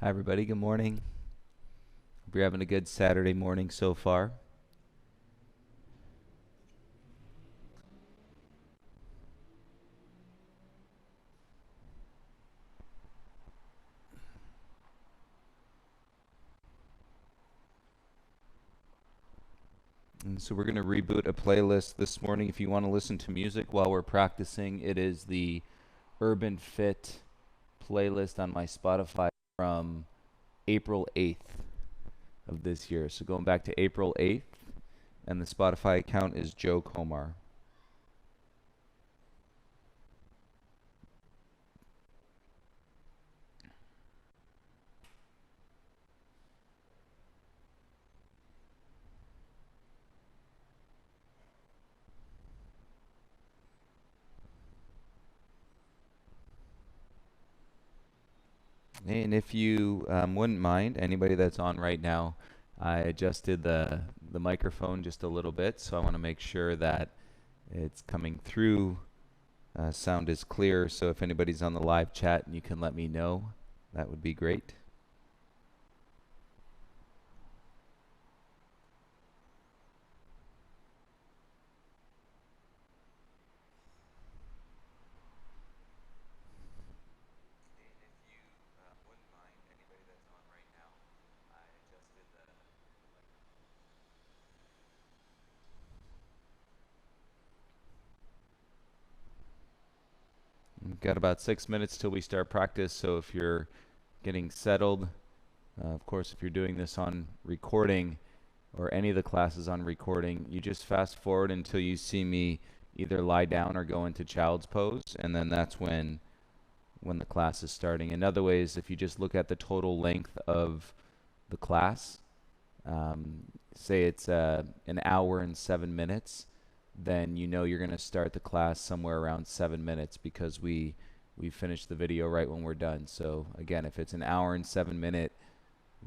Hi, everybody. Good morning. Hope you're having a good Saturday morning so far. And so we're going to reboot a playlist this morning. If you want to listen to music while we're practicing, it is the Urban Fit playlist on my Spotify from April 8th of this year. So going back to April 8th, and the Spotify account is Joe Komar. And if you wouldn't mind, anybody that's on right now, I adjusted the microphone just a little bit, so I want to make sure that it's coming through. Sound is clear, so if anybody's on the live chat and you can let me know, that would be great. We've got about 6 minutes till we start practice, so if you're getting settled, of course, if you're doing this on recording or any of the classes on recording, you just fast forward until you see me either lie down or go into child's pose, and then that's when the class is starting. In other ways, if you just look at the total length of the class, say it's an hour and 7 minutes, then you know you're going to start the class somewhere around 7 minutes because we finish the video right when we're done. So again, if it's an hour and 7 minute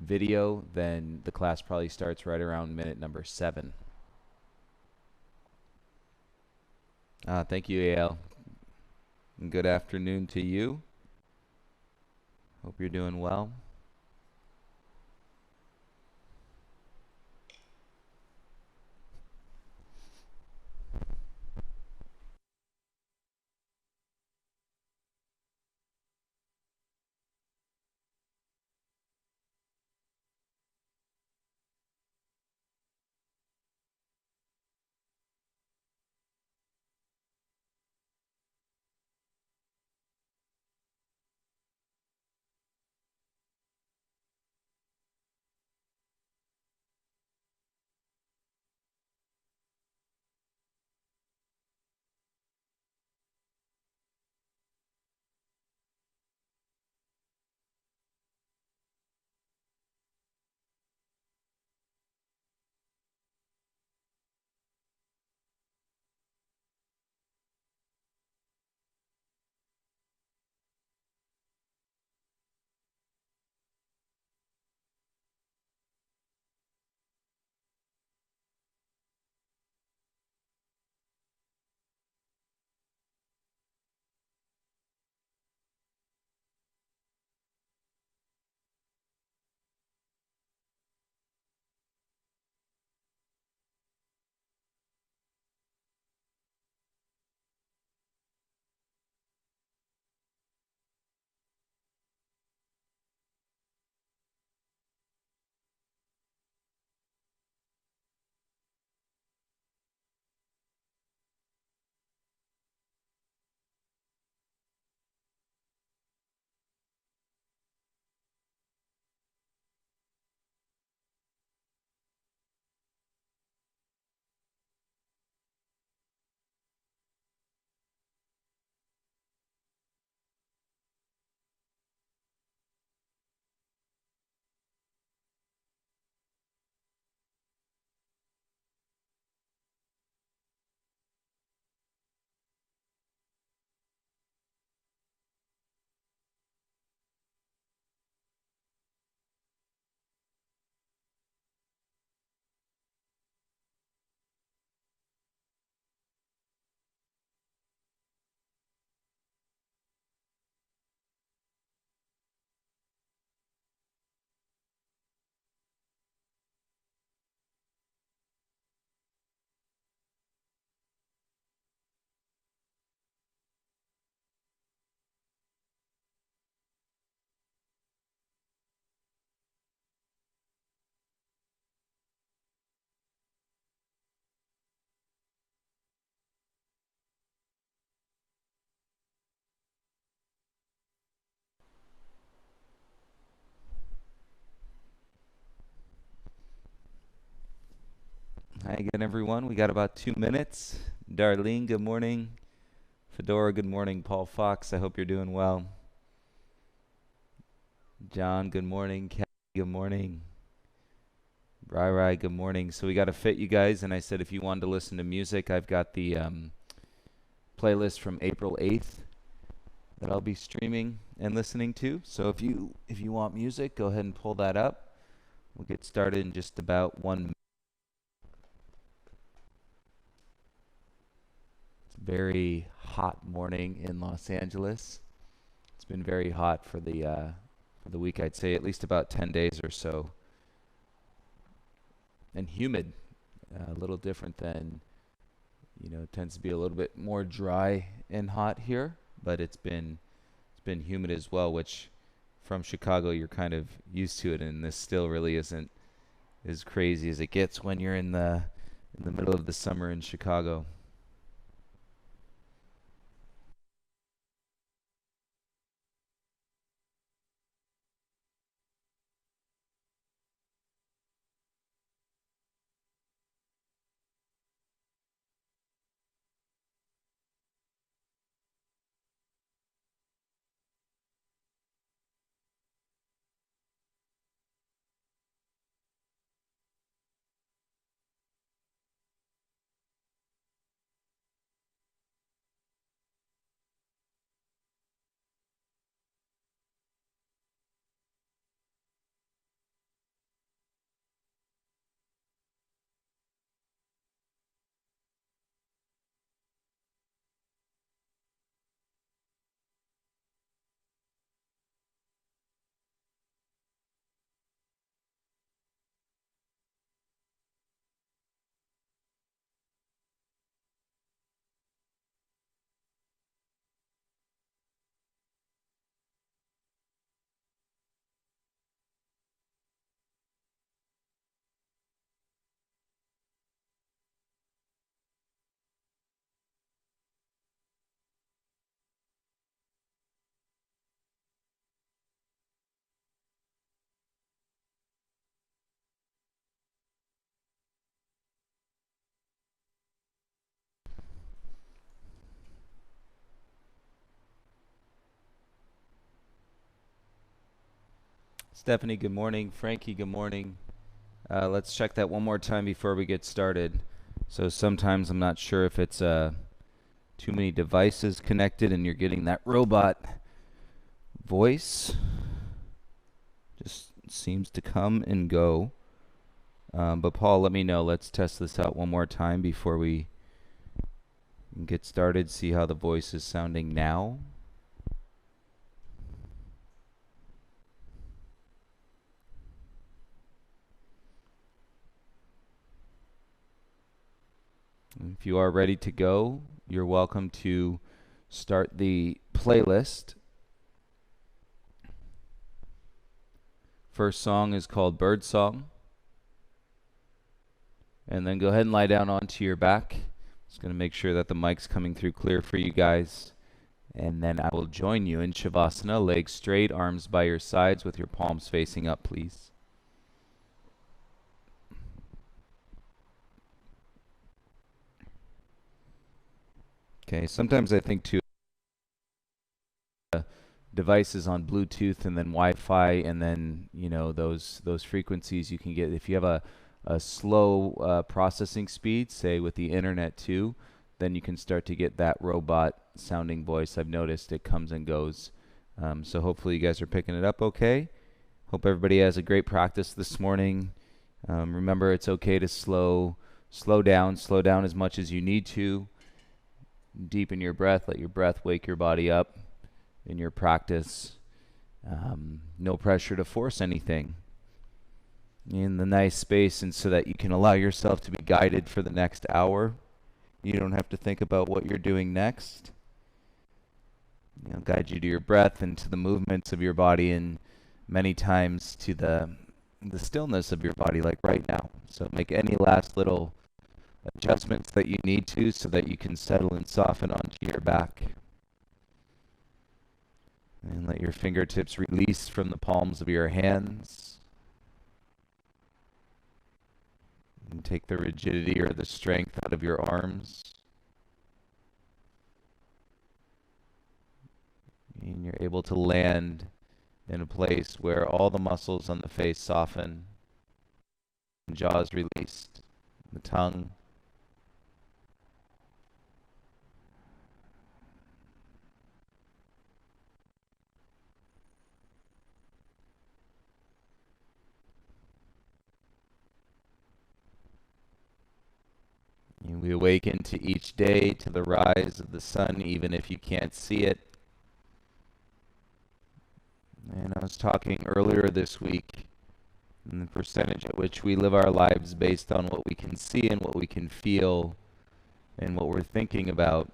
video, then the class probably starts right around minute number 7. Thank you, AL. And good afternoon to you. Hope you're doing well. Hi again, everyone. We got about 2 minutes. Darlene, good morning. Fedora, good morning. Paul Fox, I hope you're doing well. John, good morning. Kathy, good morning. Rai, good morning. So we got to fit you guys, and I said if you wanted to listen to music, I've got the playlist from April 8th that I'll be streaming and listening to. So if you want music, go ahead and pull that up. We'll get started in just about 1 minute. It's a very hot morning in Los Angeles. It's been very hot for the week, I'd say at least about 10 days or so. And humid, a little different than, it tends to be a little bit more dry and hot here, but it's been humid as well, which from Chicago you're kind of used to it, and this still really isn't as crazy as it gets when you're in the middle of the summer in Chicago. Stephanie, good morning. Frankie, good morning. Let's check that one more time before we get started. So sometimes I'm not sure if it's too many devices connected and you're getting that robot voice. Just seems to come and go. But Paul, let me know. Let's test this out one more time before we get started. See how the voice is sounding now. If you are ready to go, you're welcome to start the playlist. First song is called Bird Song. And then go ahead and lie down onto your back. Just going to make sure that the mic's coming through clear for you guys. And then I will join you in Shavasana, legs straight, arms by your sides with your palms facing up, please. Okay, sometimes I think too, devices on Bluetooth and then Wi-Fi and then, those frequencies you can get. If you have a slow processing speed, say with the internet too, then you can start to get that robot sounding voice. I've noticed it comes and goes. So hopefully you guys are picking it up okay. Hope everybody has a great practice this morning. Remember, it's okay to slow down as much as you need to. Deepen your breath. Let your breath wake your body up in your practice. No pressure to force anything. In the nice space, and so that you can allow yourself to be guided for the next hour. You don't have to think about what you're doing next. Guide you to your breath and to the movements of your body, and many times to the stillness of your body, like right now. So make any last little adjustments that you need to so that you can settle and soften onto your back. And let your fingertips release from the palms of your hands. And take the rigidity or the strength out of your arms. And you're able to land in a place where all the muscles on the face soften, the jaw is released, the tongue. And we awaken to each day, to the rise of the sun, even if you can't see it. And I was talking earlier this week in the percentage at which we live our lives based on what we can see and what we can feel and what we're thinking about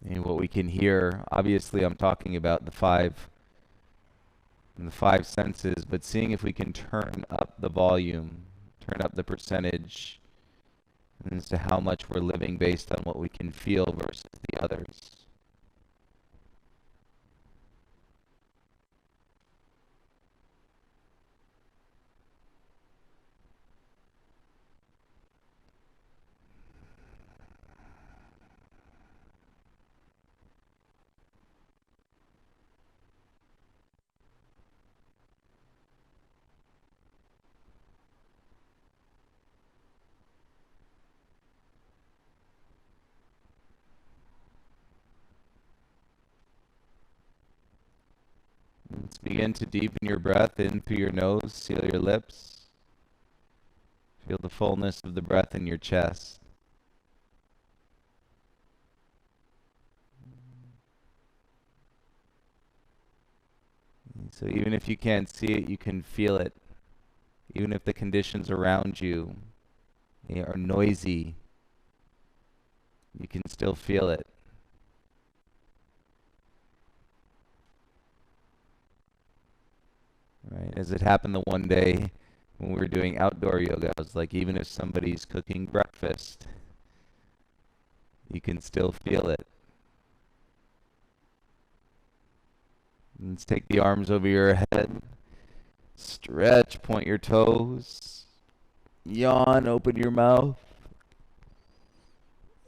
and what we can hear. Obviously, I'm talking about the five senses, but seeing if we can turn up the volume, turn up the percentage as to how much we're living based on what we can feel versus the others. Let's begin to deepen your breath in through your nose, seal your lips. Feel the fullness of the breath in your chest. So even if you can't see it, you can feel it. Even if the conditions around you are noisy, you can still feel it. Right? As it happened the one day when we were doing outdoor yoga, I was like, even if somebody's cooking breakfast, you can still feel it. Let's take the arms over your head. Stretch, point your toes. Yawn, open your mouth.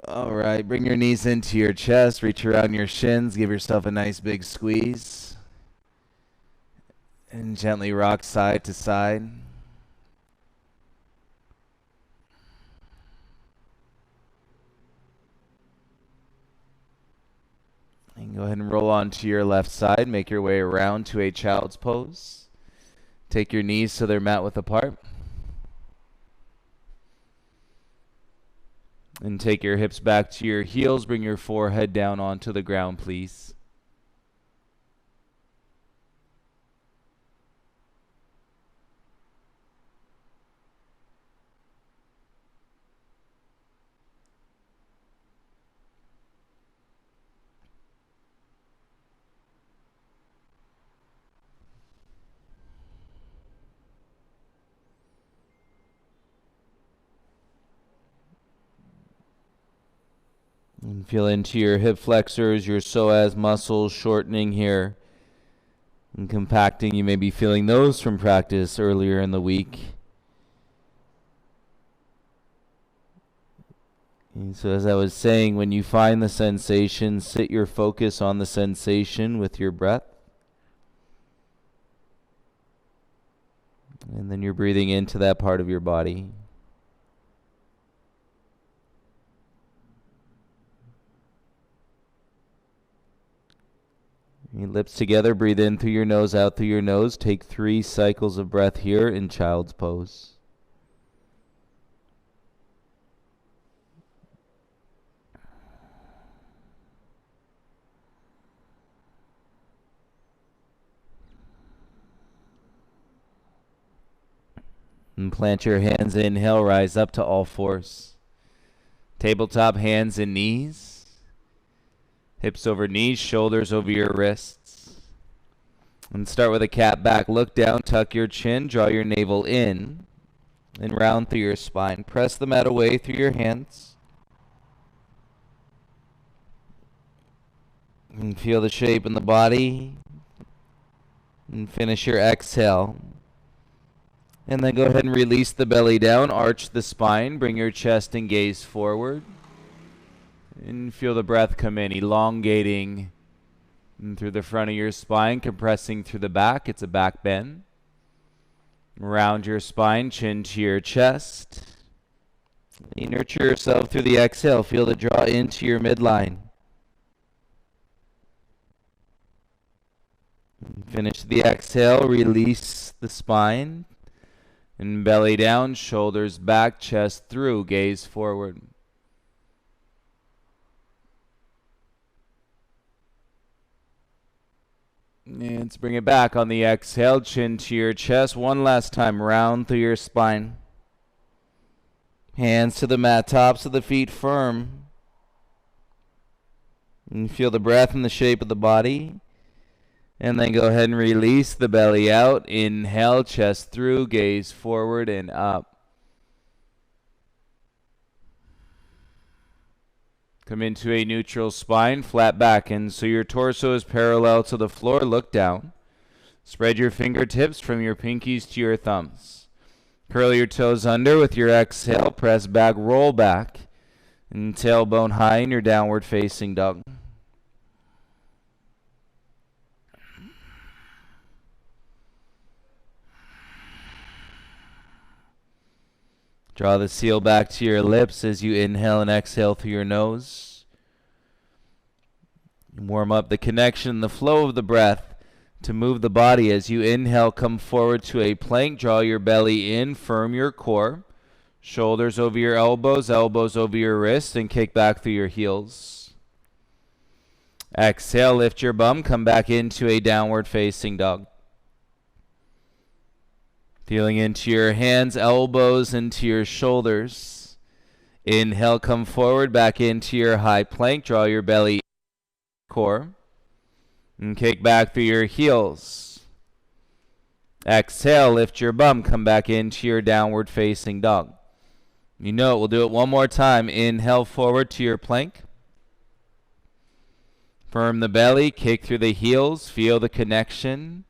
All right, bring your knees into your chest, reach around your shins, give yourself a nice big squeeze. And gently rock side to side. And go ahead and roll onto your left side. Make your way around to a child's pose. Take your knees so they're mat width apart. And take your hips back to your heels. Bring your forehead down onto the ground, please. And feel into your hip flexors, your psoas muscles shortening here and compacting. You may be feeling those from practice earlier in the week. And so as I was saying, when you find the sensation, sit your focus on the sensation with your breath. And then you're breathing into that part of your body. Your lips together, breathe in through your nose, out through your nose. Take 3 cycles of breath here in child's pose. And plant your hands, inhale, rise up to all fours. Tabletop, hands and knees. Hips over knees, shoulders over your wrists. And start with a cat back. Look down, tuck your chin, draw your navel in, and round through your spine. Press the mat away through your hands. And feel the shape in the body. And finish your exhale. And then go ahead and release the belly down, arch the spine, bring your chest and gaze forward. And feel the breath come in, elongating through the front of your spine, compressing through the back. It's a back bend. Round your spine, chin to your chest. You nurture yourself through the exhale. Feel the draw into your midline. Finish the exhale, release the spine. And belly down, shoulders back, chest through, gaze forward. And let's bring it back on the exhale, chin to your chest. One last time, round through your spine. Hands to the mat, tops of the feet firm. And feel the breath in the shape of the body. And then go ahead and release the belly out. Inhale, chest through, gaze forward and up. Come into a neutral spine, flat back, and so your torso is parallel to the floor. Look down. Spread your fingertips from your pinkies to your thumbs. Curl your toes under with your exhale. Press back, roll back, and tailbone high in your downward facing dog. Draw the seal back to your lips as you inhale and exhale through your nose. Warm up the connection, the flow of the breath to move the body. As you inhale, come forward to a plank. Draw your belly in, firm your core. Shoulders over your elbows, elbows over your wrists, and kick back through your heels. Exhale, lift your bum, come back into a downward facing dog. Feeling into your hands, elbows, into your shoulders. Inhale, come forward, back into your high plank. Draw your belly core. And kick back through your heels. Exhale, lift your bum, come back into your downward facing dog. You know it, we'll do it one more time. Inhale forward to your plank. Firm the belly, kick through the heels, feel the connection.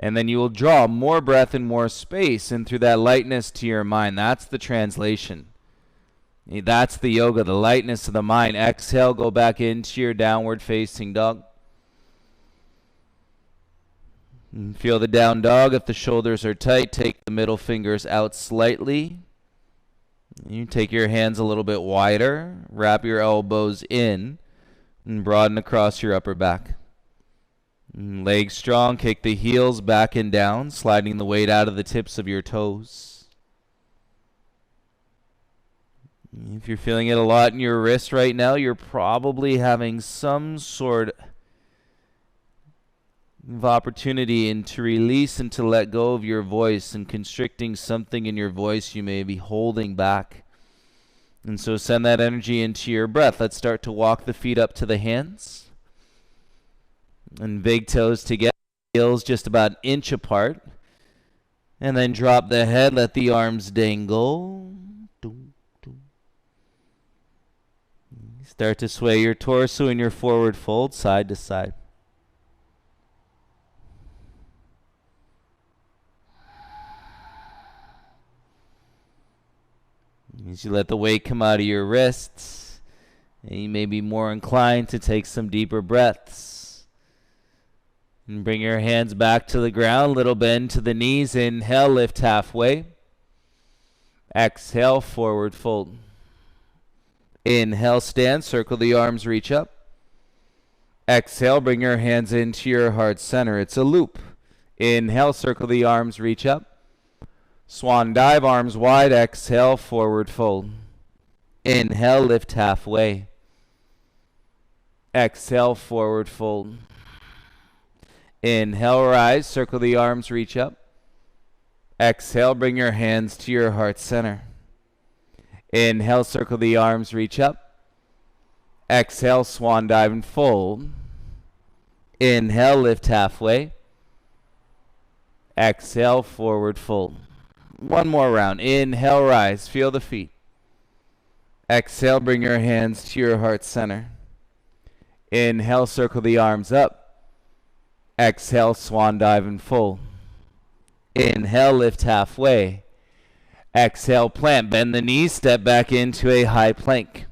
And then you will draw more breath and more space and through that lightness to your mind. That's the translation. That's the yoga, the lightness of the mind. Exhale, go back into your downward facing dog. And feel the down dog. If the shoulders are tight, take the middle fingers out slightly. You take your hands a little bit wider. Wrap your elbows in and broaden across your upper back. Legs strong, kick the heels back and down, sliding the weight out of the tips of your toes. If you're feeling it a lot in your wrist right now, you're probably having some sort of opportunity and to release and to let go of your voice and constricting something in your voice you may be holding back. And so send that energy into your breath. Let's start to walk the feet up to the hands. And big toes together, heels just about an inch apart. And then drop the head, let the arms dangle. Start to sway your torso in your forward fold, side to side. As you let the weight come out of your wrists, and you may be more inclined to take some deeper breaths. And bring your hands back to the ground, little bend to the knees. Inhale, lift halfway. Exhale, forward fold. Inhale, stand, circle the arms, reach up. Exhale, bring your hands into your heart center. It's a loop. Inhale, circle the arms, reach up. Swan dive, arms wide. Exhale, forward fold. Inhale, lift halfway. Exhale, forward fold. Inhale, rise, circle the arms, reach up. Exhale, bring your hands to your heart center. Inhale, circle the arms, reach up. Exhale, swan dive and fold. Inhale, lift halfway. Exhale, forward fold. One more round. Inhale, rise, feel the feet. Exhale, bring your hands to your heart center. Inhale, circle the arms up. Exhale, swan dive and fold. Inhale, lift halfway. Exhale, plant, bend the knees, step back into a high plank.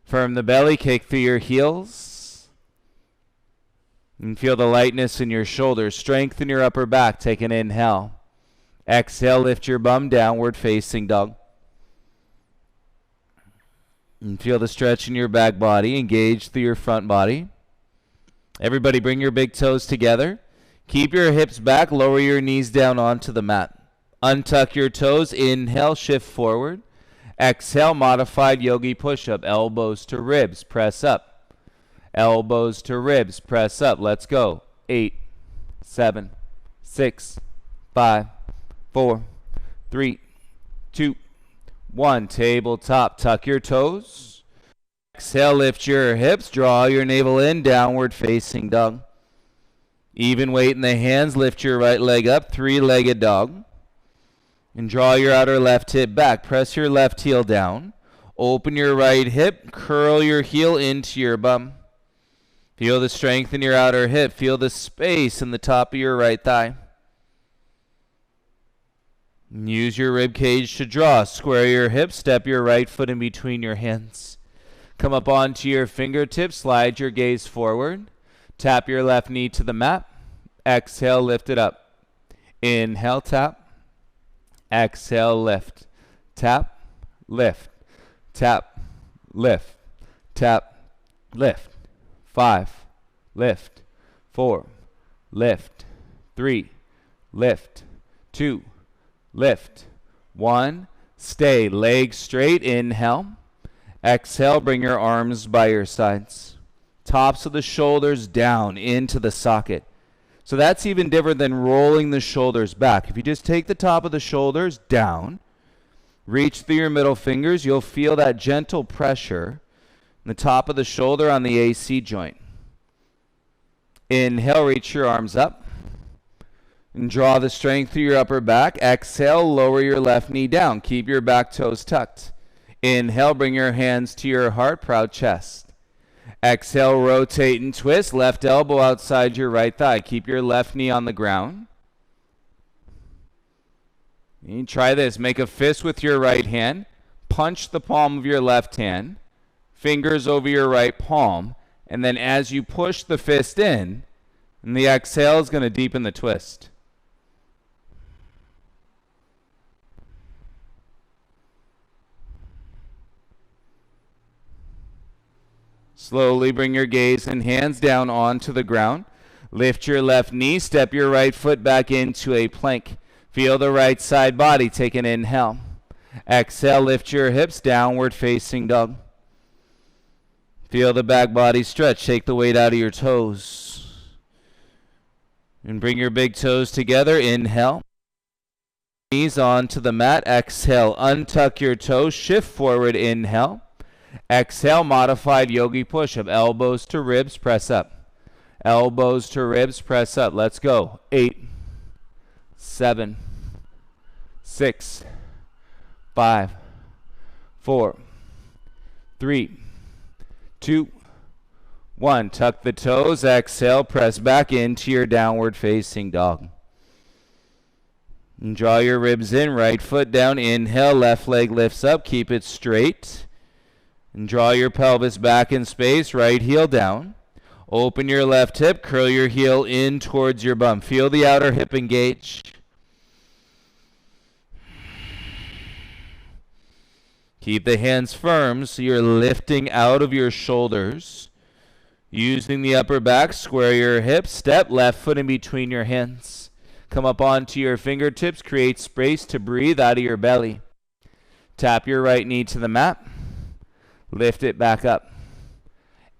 Firm the belly, kick through your heels. And feel the lightness in your shoulders. Strengthen your upper back. Take an inhale. Exhale, lift your bum, downward facing dog. And feel the stretch in your back body. Engage through your front body. Everybody bring your big toes together. Keep your hips back. Lower your knees down onto the mat. Untuck your toes. Inhale, shift forward. Exhale, modified yogi push-up. Elbows to ribs. Press up. Elbows to ribs. Press up. Let's go. 8, 7, 6, 5, 4, 3, 2, 1. Tabletop. Tuck your toes. Exhale, lift your hips. Draw your navel in. Downward facing dog. Even weight in the hands. Lift your right leg up. Three-legged dog. And draw your outer left hip back. Press your left heel down. Open your right hip. Curl your heel into your bum. Feel the strength in your outer hip. Feel the space in the top of your right thigh. And use your rib cage to draw. Square your hips. Step your right foot in between your hands. Come up onto your fingertips. Slide your gaze forward. Tap your left knee to the mat. Exhale, lift it up. Inhale, tap. Exhale, lift. Tap, lift. Tap, lift. Tap, lift. 5, lift. 4, lift. 3, lift. 2, lift. 1, stay. Legs straight. Inhale. Exhale, bring your arms by your sides. Tops of the shoulders down into the socket. So that's even different than rolling the shoulders back. If you just take the top of the shoulders down, reach through your middle fingers, you'll feel that gentle pressure in the top of the shoulder on the AC joint. Inhale, reach your arms up. And draw the strength through your upper back. Exhale, lower your left knee down. Keep your back toes tucked. Inhale, bring your hands to your heart, proud chest. Exhale, rotate and twist. Left elbow outside your right thigh. Keep your left knee on the ground. You try this. Make a fist with your right hand. Punch the palm of your left hand. Fingers over your right palm. And then as you push the fist in, and the exhale is going to deepen the twist. Slowly bring your gaze and hands down onto the ground. Lift your left knee. Step your right foot back into a plank. Feel the right side body. Take an inhale. Exhale, lift your hips. Downward facing dog. Feel the back body stretch. Take the weight out of your toes. And bring your big toes together. Inhale. Knees onto the mat. Exhale. Untuck your toes. Shift forward. Inhale. Exhale, modified yogi push-up. Elbows to ribs, press up. Elbows to ribs, press up. Let's go. 8, 7, 6, 5, 4, 3, 2, 1. Tuck the toes. Exhale, press back into your downward facing dog. And draw your ribs in. Right foot down. Inhale, left leg lifts up. Keep it straight. And draw your pelvis back in space, right heel down. Open your left hip, curl your heel in towards your bum. Feel the outer hip engage. Keep the hands firm so you're lifting out of your shoulders. Using the upper back, square your hips, step left foot in between your hands. Come up onto your fingertips, create space to breathe out of your belly. Tap your right knee to the mat. Lift it back up.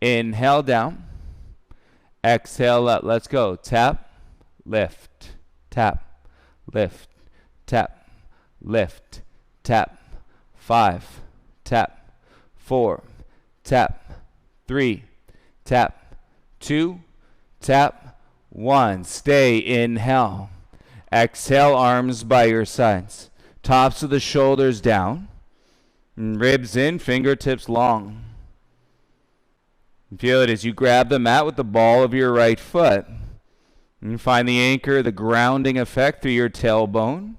Inhale down. Exhale up. Let's go. Tap, lift, tap, lift, tap, lift, tap. 5, tap, 4, tap, 3, tap, 2, tap, 1. Stay. Inhale. Exhale, arms by your sides. Tops of the shoulders down. And ribs in, fingertips long. Feel it as you grab the mat with the ball of your right foot. And find the anchor, the grounding effect through your tailbone.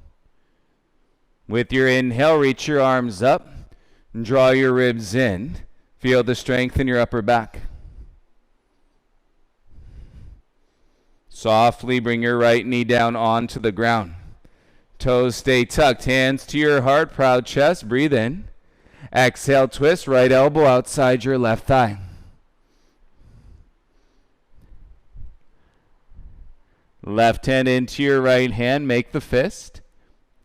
With your inhale, reach your arms up and draw your ribs in. Feel the strength in your upper back. Softly bring your right knee down onto the ground. Toes stay tucked, hands to your heart, proud chest, breathe in. Exhale, twist, right elbow outside your left thigh. Left hand into your right hand, make the fist.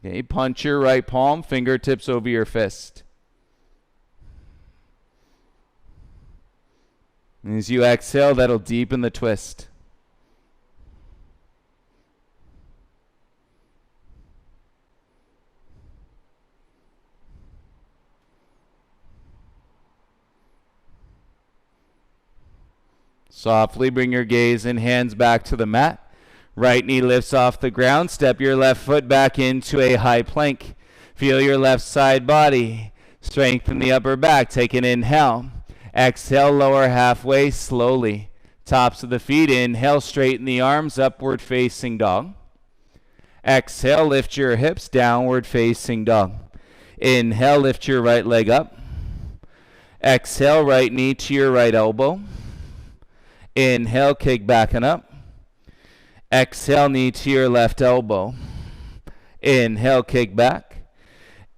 Okay, punch your right palm, fingertips over your fist. And as you exhale, that'll deepen the twist. Softly bring your gaze and hands back to the mat. Right knee lifts off the ground. Step your left foot back into a high plank. Feel your left side body. Strengthen the upper back. Take an inhale. Exhale, lower halfway slowly. Tops of the feet. Inhale, straighten the arms, upward facing dog. Exhale, lift your hips, downward facing dog. Inhale, lift your right leg up. Exhale, right knee to your right elbow. Inhale, kick back and up. Exhale, knee to your left elbow. Inhale, kick back.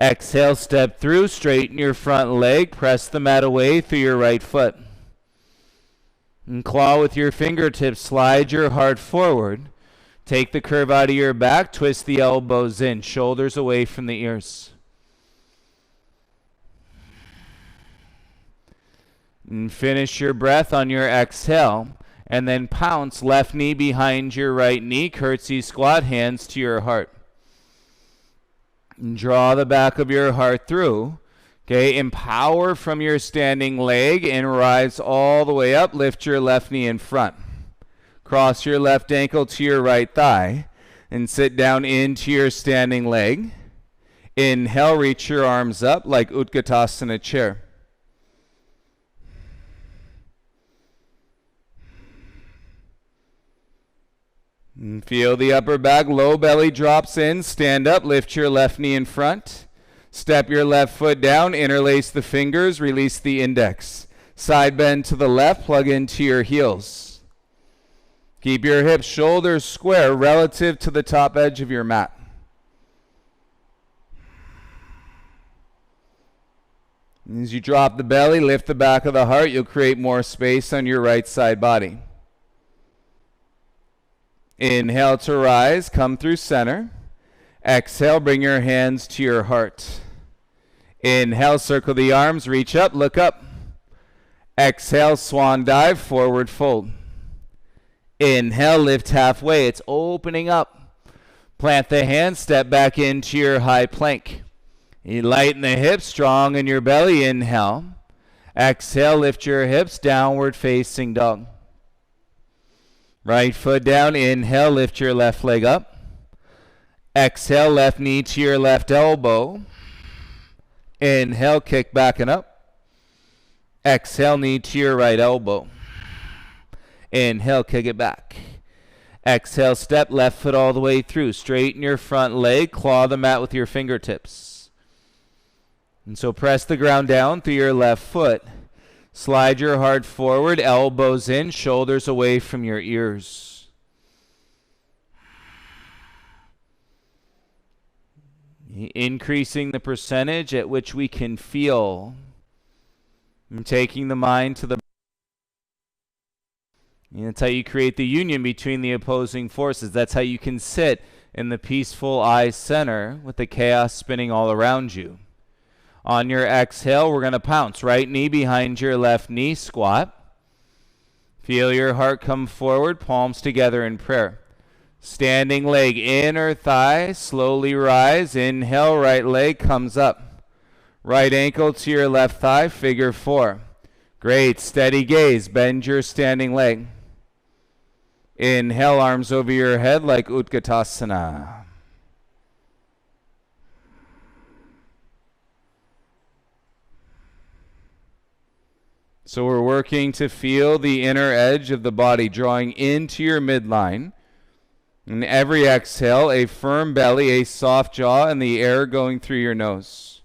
Exhale, step through, straighten your front leg, press the mat away through your right foot. And claw with your fingertips, slide your heart forward. Take the curve out of your back, twist the elbows in, shoulders away from the ears. And finish your breath on your exhale. And then pounce, left knee behind your right knee, curtsy squat, hands to your heart. And draw the back of your heart through. Okay, empower from your standing leg and rise all the way up. Lift your left knee in front. Cross your left ankle to your right thigh and sit down into your standing leg. Inhale, reach your arms up like Utkatasana chair. And feel the upper back, low belly drops in. Stand up, lift your left knee in front. Step your left foot down, interlace the fingers, release the index. Side bend to the left, plug into your heels. Keep your hips, shoulders square relative to the top edge of your mat. And as you drop the belly, lift the back of the heart, you'll create more space on your right side body. Inhale to rise, come through center. Exhale, bring your hands to your heart. Inhale, circle the arms, reach up, look up. Exhale, swan dive, forward fold. Inhale, lift halfway, it's opening up. Plant the hands, step back into your high plank. You lighten the hips, strong in your belly, inhale. Exhale, lift your hips, downward facing dog. Right foot down, inhale, lift your left leg up. Exhale, left knee to your left elbow. Inhale, kick back and up. Exhale, knee to your right elbow. Inhale, kick it back. Exhale, step left foot all the way through. Straighten your front leg, claw the mat with your fingertips. And so press the ground down through your left foot. Slide your heart forward, elbows in, shoulders away from your ears. Increasing the percentage at which we can feel. And taking the mind to the... And that's how you create the union between the opposing forces. That's how you can sit in the peaceful eye center with the chaos spinning all around you. On your exhale, we're going to pounce. Right knee behind your left knee, squat. Feel your heart come forward, palms together in prayer. Standing leg, inner thigh, slowly rise. Inhale, right leg comes up. Right ankle to your left thigh, figure four. Great, steady gaze, bend your standing leg. Inhale, arms over your head like Utkatasana. So we're working to feel the inner edge of the body drawing into your midline. And every exhale, a firm belly, a soft jaw, and the air going through your nose.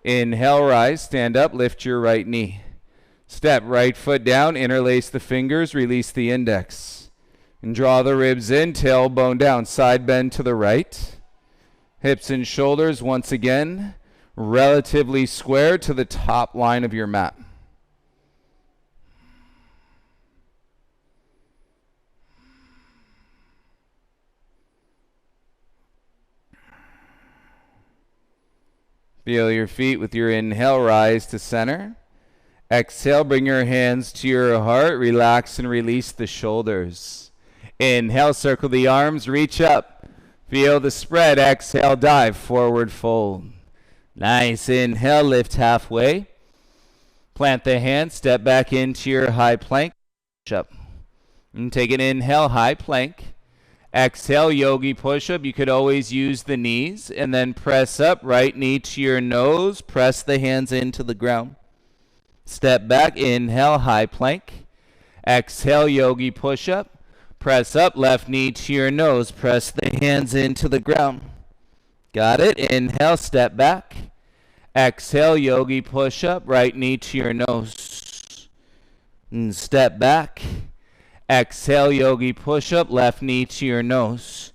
Inhale, rise, stand up, lift your right knee. Step right foot down, interlace the fingers, release the index. And draw the ribs in, tailbone down, side bend to the right. Hips and shoulders, once again, relatively square to the top line of your mat. Feel your feet with your inhale, rise to center. Exhale, bring your hands to your heart, relax and release the shoulders. Inhale, circle the arms, reach up. Feel the spread, exhale, dive, forward fold. Nice, inhale, lift halfway. Plant the hands, step back into your high plank. Up. And take an inhale, high plank. Exhale, yogi push-up. You could always use the knees. And then press up, right knee to your nose. Press the hands into the ground. Step back, inhale, high plank. Exhale, yogi push-up. Press up, left knee to your nose. Press the hands into the ground. Got it? Inhale, step back. Exhale, yogi push-up. Right knee to your nose. And step back. Exhale, yogi push-up, left knee to your nose.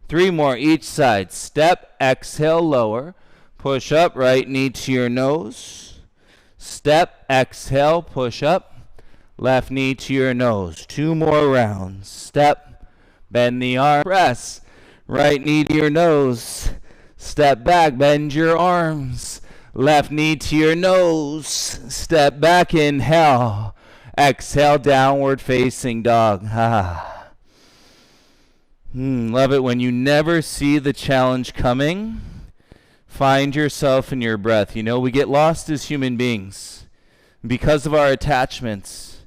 3 more each side. Step, exhale, lower. Push up, right knee to your nose. Step, exhale, push up. Left knee to your nose. 2 more rounds. Step, bend the arm, press. Right knee to your nose. Step back, bend your arms. Left knee to your nose. Step back, inhale. Exhale, downward facing dog. Love it when you never see the challenge coming. Find yourself in your breath. You know, we get lost as human beings because of our attachments,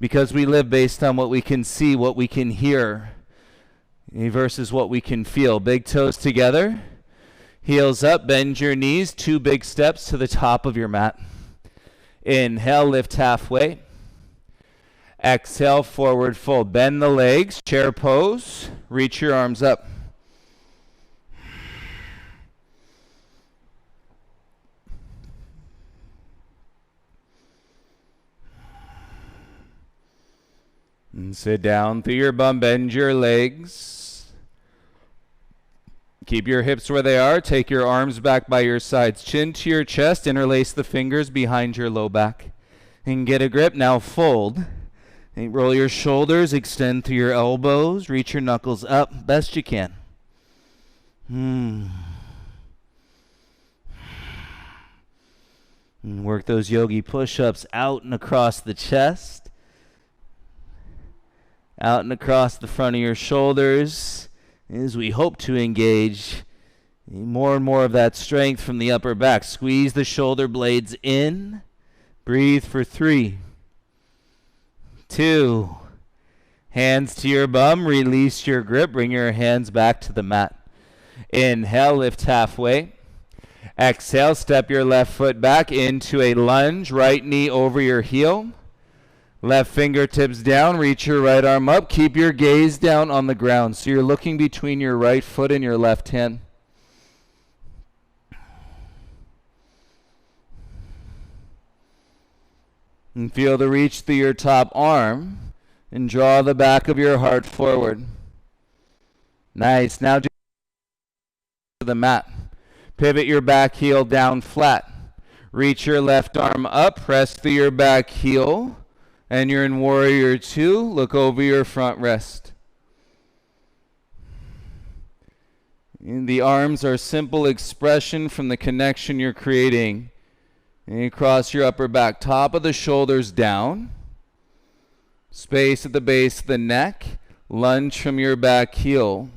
because we live based on what we can see, what we can hear, versus what we can feel. Big toes together, heels up, bend your knees, 2 big steps to the top of your mat. Inhale, lift halfway. Exhale, forward fold. Bend the legs, chair pose, reach your arms up. And sit down through your bum, bend your legs. Keep your hips where they are. Take your arms back by your sides. Chin to your chest, interlace the fingers behind your low back. And get a grip. Now fold. And roll your shoulders, extend through your elbows, reach your knuckles up best you can. And work those yogi push-ups out and across the chest, out and across the front of your shoulders, as we hope to engage more and more of that strength from the upper back. Squeeze the shoulder blades in. Breathe for 3, 2, hands to your bum, release your grip, bring your hands back to the mat. Inhale, lift halfway. Exhale, step your left foot back into a lunge, right knee over your heel. Left fingertips down, reach your right arm up, keep your gaze down on the ground. So you're looking between your right foot and your left hand. And feel the reach through your top arm and draw the back of your heart forward. Nice. Now to the mat. Pivot your back heel down flat. Reach your left arm up, press through your back heel, and you're in Warrior 2. Look over your front rest. And the arms are simple expression from the connection you're creating. And you cross your upper back, top of the shoulders down. Space at the base of the neck. Lunge from your back heel.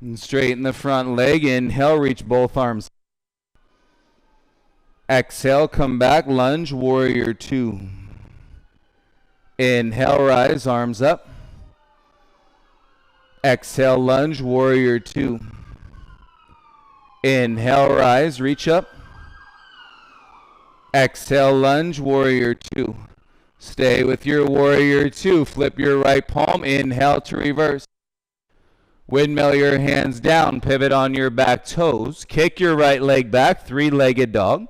And straighten the front leg. Inhale, reach both arms. Exhale, come back, lunge, Warrior 2. Inhale, rise, arms up. Exhale, lunge, Warrior 2. Inhale, rise, reach up. Exhale, lunge, Warrior 2. Stay with your warrior two. Flip your right palm. Inhale to reverse. Windmill your hands down. Pivot on your back toes. Kick your right leg back. Three-legged dog.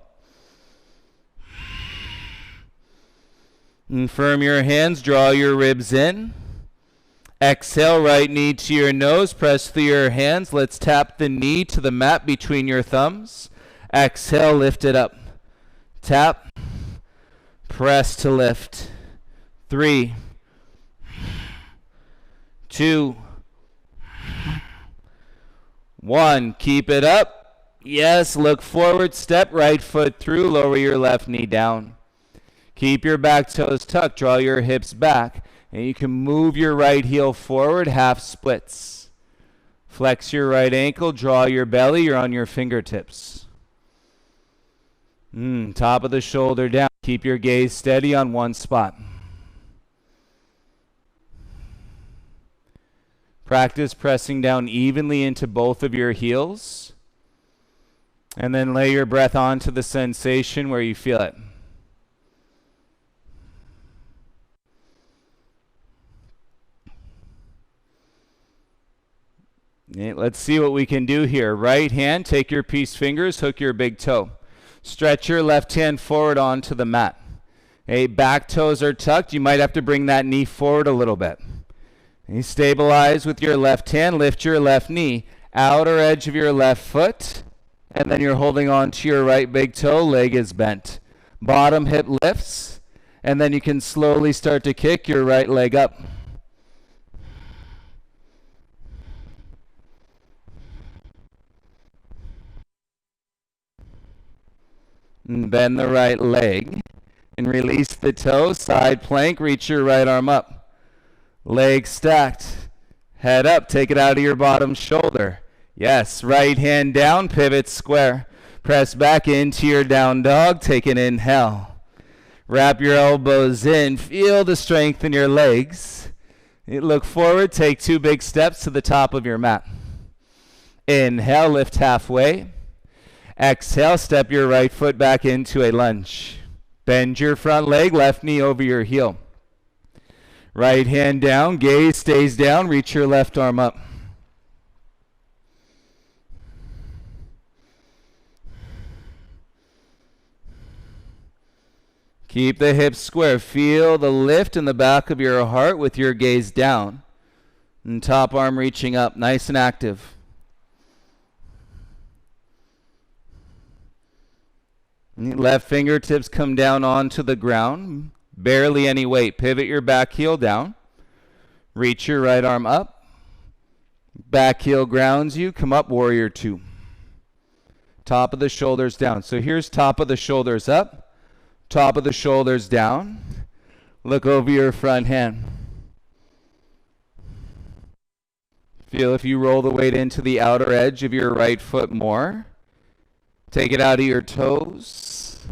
And firm your hands. Draw your ribs in. Exhale, right knee to your nose. Press through your hands. Let's tap the knee to the mat between your thumbs. Exhale, lift it up. Tap. Press to lift. 3, 2, 1. Keep it up. Yes, look forward. Step right foot through. Lower your left knee down. Keep your back toes tucked. Draw your hips back. And you can move your right heel forward, half splits. Flex your right ankle. Draw your belly. You're on your fingertips. Top of the shoulder down. Keep your gaze steady on one spot. Practice pressing down evenly into both of your heels. And then lay your breath onto the sensation where you feel it. Okay, let's see what we can do here. Right hand, take your peace fingers, hook your big toe. Stretch your left hand forward onto the mat. Okay, back toes are tucked. You might have to bring that knee forward a little bit. Okay, stabilize with your left hand. Lift your left knee. Outer edge of your left foot. And then you're holding on to your right big toe. Leg is bent. Bottom hip lifts. And then you can slowly start to kick your right leg up. And bend the right leg. And release the toe. Side plank. Reach your right arm up. Leg stacked. Head up. Take it out of your bottom shoulder. Yes. Right hand down. Pivot square. Press back into your down dog. Take an inhale. Wrap your elbows in. Feel the strength in your legs. Look forward. Take 2 big steps to the top of your mat. Inhale. Lift halfway. Exhale. Step your right foot back into a lunge. Bend your front leg. Left knee over your heel. Right hand down. Gaze stays down. Reach your left arm up. Keep the hips square. Feel the lift in the back of your heart with your gaze down. And top arm reaching up. Nice and active. Left fingertips come down onto the ground. Barely any weight. Pivot your back heel down. Reach your right arm up. Back heel grounds you. Come up, warrior two. Top of the shoulders down. So here's top of the shoulders up. Top of the shoulders down. Look over your front hand. Feel if you roll the weight into the outer edge of your right foot more. Take it out of your toes.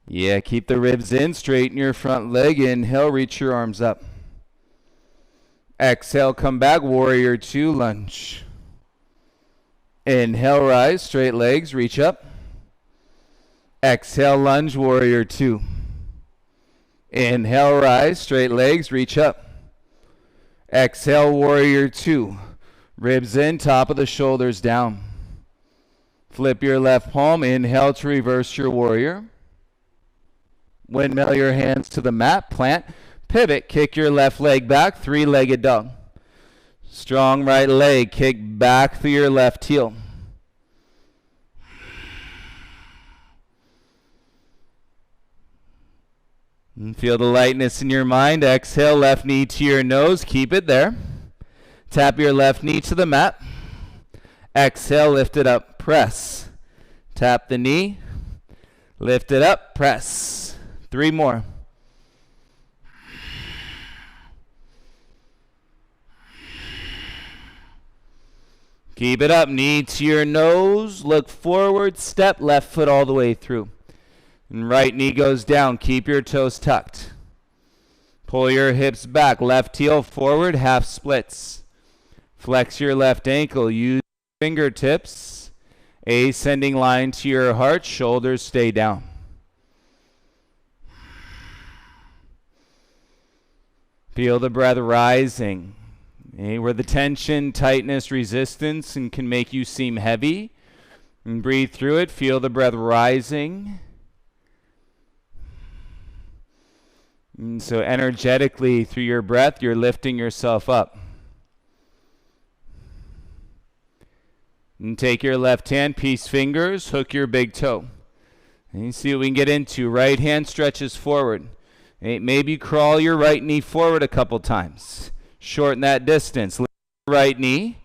Yeah, keep the ribs in. Straighten your front leg. Inhale, reach your arms up. Exhale, come back. Warrior two, lunge. Inhale, rise. Straight legs, reach up. Exhale, lunge, warrior two. Inhale, rise. Straight legs, reach up. Exhale, warrior two. Ribs in, top of the shoulders down. Flip your left palm. Inhale to reverse your warrior. Windmill your hands to the mat. Plant. Pivot. Kick your left leg back. Three-legged dog. Strong right leg. Kick back through your left heel. And feel the lightness in your mind. Exhale, left knee to your nose. Keep it there. Tap your left knee to the mat. Exhale, lift it up. Press. Tap the knee. Lift it up. Press. 3 more. Keep it up. Knee to your nose. Look forward. Step left foot all the way through. And right knee goes down. Keep your toes tucked. Pull your hips back. Left heel forward. Half splits. Flex your left ankle. Use fingertips. Ascending line to your heart. Shoulders stay down. Feel the breath rising. Okay, where the tension, tightness, resistance and can make you seem heavy. And breathe through it. Feel the breath rising. And so energetically through your breath, you're lifting yourself up. And take your left hand, peace fingers, hook your big toe. And you see what we can get into. Right hand stretches forward. Maybe crawl your right knee forward a couple times. Shorten that distance. Lift your right knee,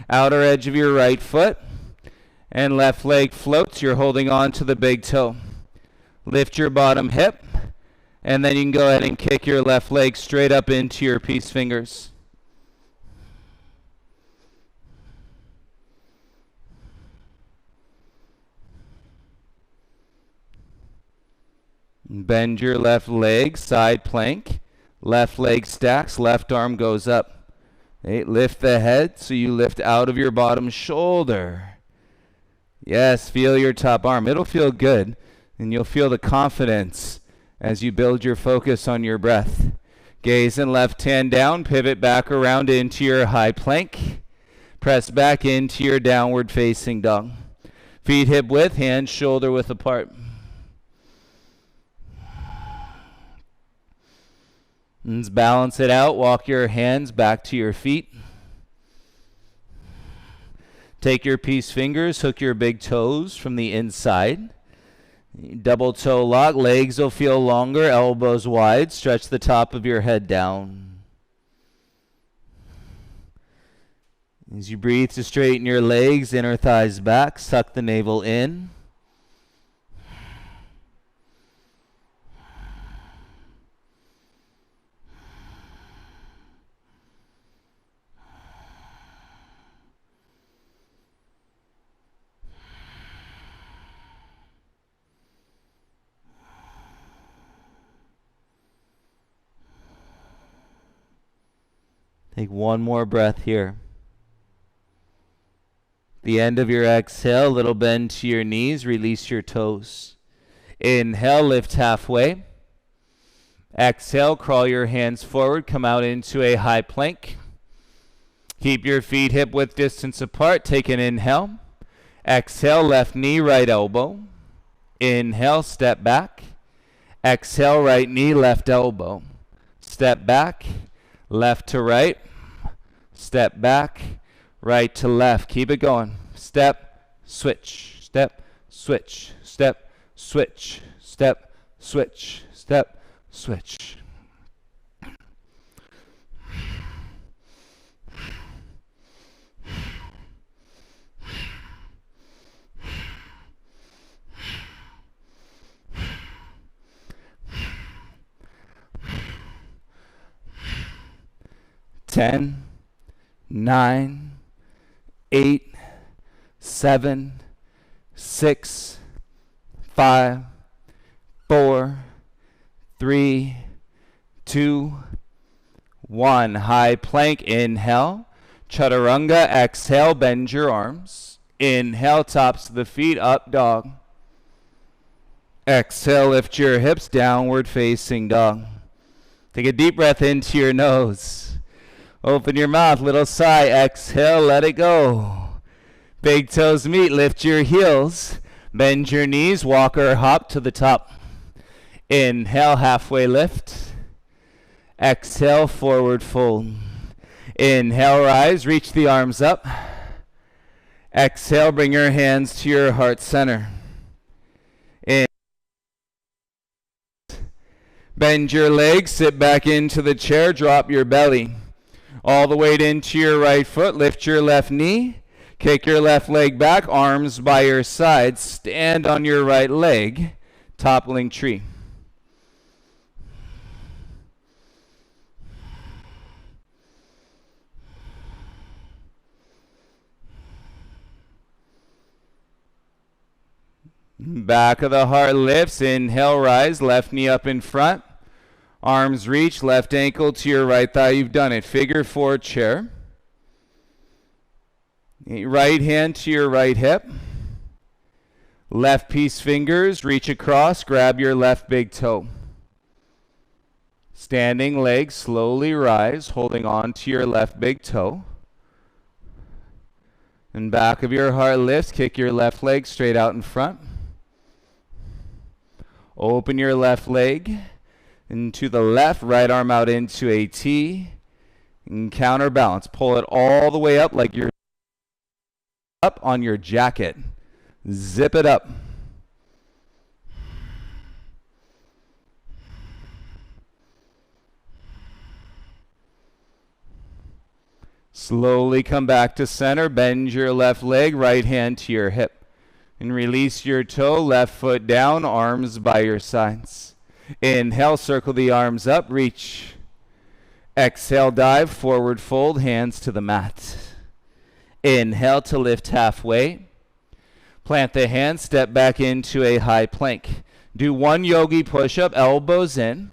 outer edge of your right foot, and left leg floats. You're holding on to the big toe. Lift your bottom hip, and then you can go ahead and kick your left leg straight up into your peace fingers. Bend your left leg, side plank. Left leg stacks, left arm goes up. Okay, lift the head so you lift out of your bottom shoulder. Yes, feel your top arm. It'll feel good, and you'll feel the confidence as you build your focus on your breath. Gaze and left hand down, pivot back around into your high plank. Press back into your downward facing dog. Feet hip width, hands shoulder width apart. Let's balance it out. Walk your hands back to your feet. Take your peace fingers, hook your big toes from the inside. Double toe lock. Legs will feel longer, elbows wide. Stretch the top of your head down. As you breathe to straighten your legs, inner thighs back. Suck the navel in. Take one more breath here. The end of your exhale, little bend to your knees, release your toes. Inhale, lift halfway. Exhale, crawl your hands forward, come out into a high plank. Keep your feet hip width distance apart. Take an inhale. Exhale, left knee, right elbow. Inhale, step back. Exhale, right knee, left elbow. Step back. Left to right, step back, right to left. Keep it going. Step, switch, step, switch, step, switch, step, switch, step, switch. Ten, 9, 8, 7, 6, 5, 4, 3, 2, 1. High plank, inhale. Chaturanga, exhale, bend your arms. Inhale, tops of the feet, up dog. Exhale, lift your hips, downward facing dog. Take a deep breath into your nose. Open your mouth, little sigh. Exhale, let it go. Big toes meet, lift your heels. Bend your knees, walk or hop to the top. Inhale, halfway lift. Exhale, forward fold. Inhale, rise, reach the arms up. Exhale, bring your hands to your heart center. Bend your legs, sit back into the chair, drop your belly. All the weight into your right foot, lift your left knee, kick your left leg back, arms by your sides, stand on your right leg, toppling tree. Back of the heart lifts, inhale, rise, left knee up in front. Arms reach, left ankle to your right thigh. You've done it. Figure 4 chair. Right hand to your right hip. Left peace fingers, reach across, grab your left big toe. Standing leg, slowly rise, holding on to your left big toe. And back of your heart lifts, kick your left leg straight out in front. Open your left leg into the left, right arm out into a T. And counterbalance. Pull it all the way up like you're up on your jacket. Zip it up. Slowly come back to center. Bend your left leg, right hand to your hip. And release your toe, left foot down, arms by your sides. Inhale, circle the arms up, reach. Exhale, dive, forward fold, hands to the mat. Inhale to lift halfway. Plant the hands, step back into a high plank. Do one yogi push-up, elbows in.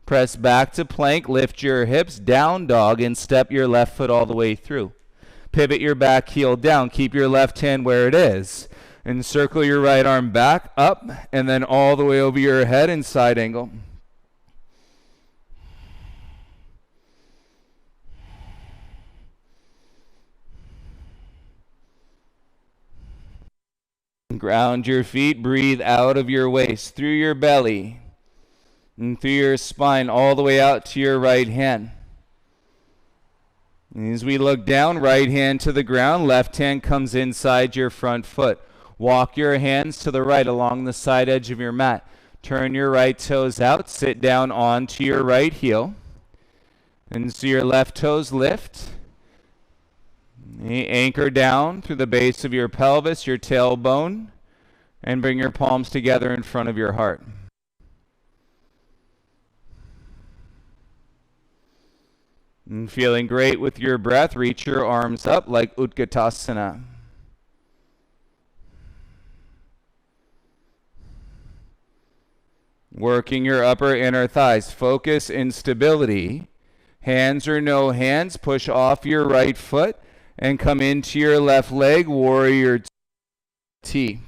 Press back to plank, lift your hips, down dog, and step your left foot all the way through. Pivot your back heel down, keep your left hand where it is. And circle your right arm back, up, and then all the way over your head in side angle. Ground your feet, breathe out of your waist, through your belly, and through your spine, all the way out to your right hand. As we look down, right hand to the ground, left hand comes inside your front foot. Walk your hands to the right along the side edge of your mat. Turn your right toes out, sit down onto your right heel. And so your left toes lift. Anchor down through the base of your pelvis, your tailbone, and bring your palms together in front of your heart. And feeling great with your breath, reach your arms up like Utkatasana. Working your upper inner thighs. Focus in stability. Hands or no hands, push off your right foot and come into your left leg, warrior T.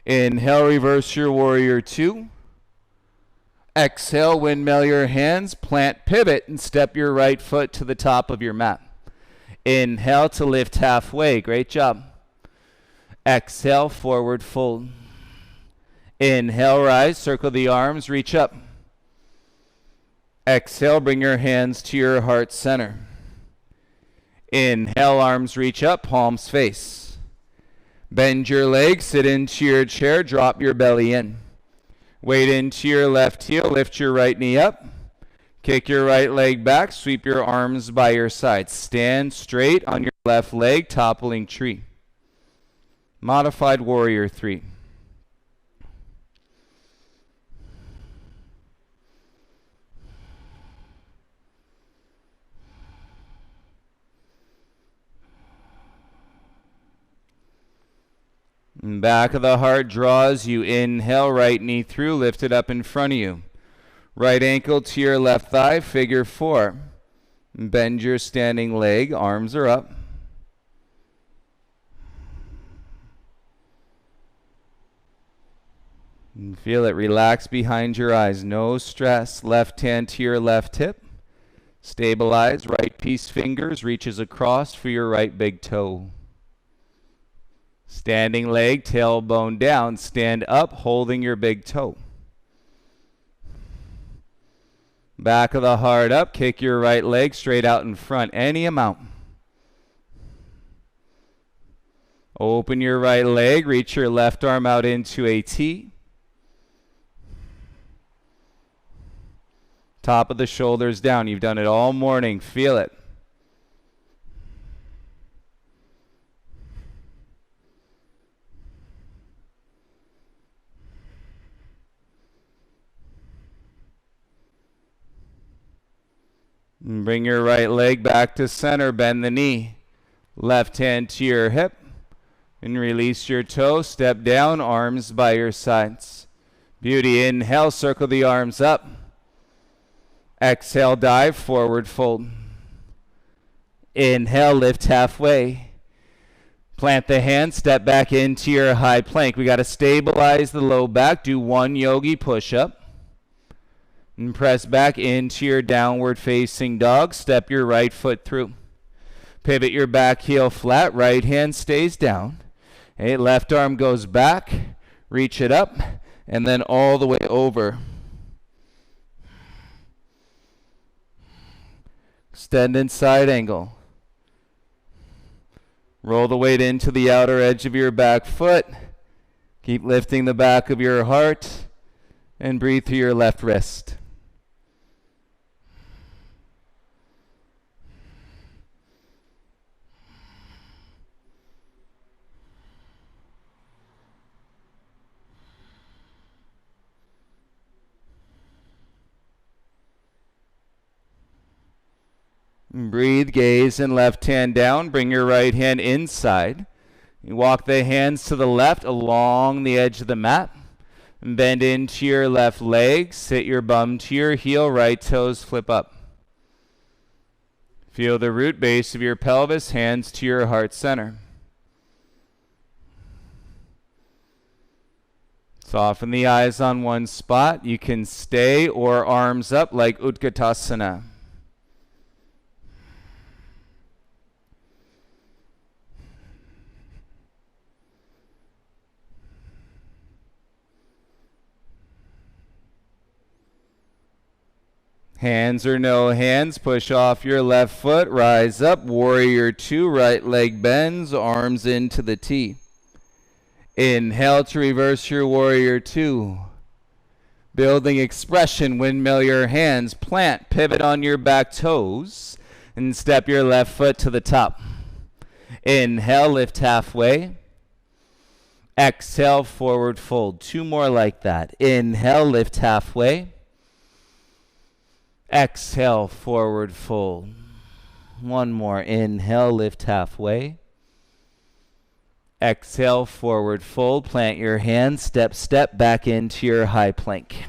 Inhale, reverse your warrior 2. Exhale, windmill your hands, plant, pivot, and step your right foot to the top of your mat. Inhale to lift halfway. Great job. Exhale, forward fold. Inhale, rise, circle the arms, reach up. Exhale, bring your hands to your heart center. Inhale, arms reach up, palms face. Bend your legs, sit into your chair, drop your belly in. Weight into your left heel, lift your right knee up. Kick your right leg back, sweep your arms by your sides. Stand straight on your left leg, toppling tree. Modified warrior 3. Back of the heart draws you. Inhale, right knee through, lift it up in front of you. Right ankle to your left thigh, figure 4. Bend your standing leg, arms are up. And feel it relax behind your eyes, no stress. Left hand to your left hip. Stabilize, right peace fingers reaches across for your right big toe. Standing leg, tailbone down, stand up, holding your big toe. Back of the heart up, kick your right leg straight out in front, any amount. Open your right leg, reach your left arm out into a T. Top of the shoulders down. You've done it all morning. Feel it. And bring your right leg back to center. Bend the knee. Left hand to your hip. And release your toe. Step down. Arms by your sides. Beauty. Inhale. Circle the arms up. Exhale, dive, forward fold. Inhale, lift halfway. Plant the hands, step back into your high plank. We got to stabilize the low back. Do one yogi push-up. And press back into your downward facing dog. Step your right foot through. Pivot your back heel flat. Right hand stays down. Okay, left arm goes back. Reach it up. And then all the way over. Extend in side angle. Roll the weight into the outer edge of your back foot. Keep lifting the back of your heart. And breathe through your left wrist. Breathe, gaze, and left hand down. Bring your right hand inside. You walk the hands to the left along the edge of the mat. And bend into your left leg. Sit your bum to your heel. Right toes flip up. Feel the root base of your pelvis. Hands to your heart center. Soften the eyes on one spot. You can stay or arms up like Utkatasana. Hands or no hands, push off your left foot, rise up, warrior two, right leg bends, arms into the T. Inhale to reverse your warrior two. Building expression, windmill your hands, plant, pivot on your back toes, and step your left foot to the top. Inhale, lift halfway. Exhale, forward fold. Two more like that. Inhale, lift halfway. Exhale, forward fold. One more. Inhale, lift halfway. Exhale, forward fold. Plant your hands. Step back into your high plank.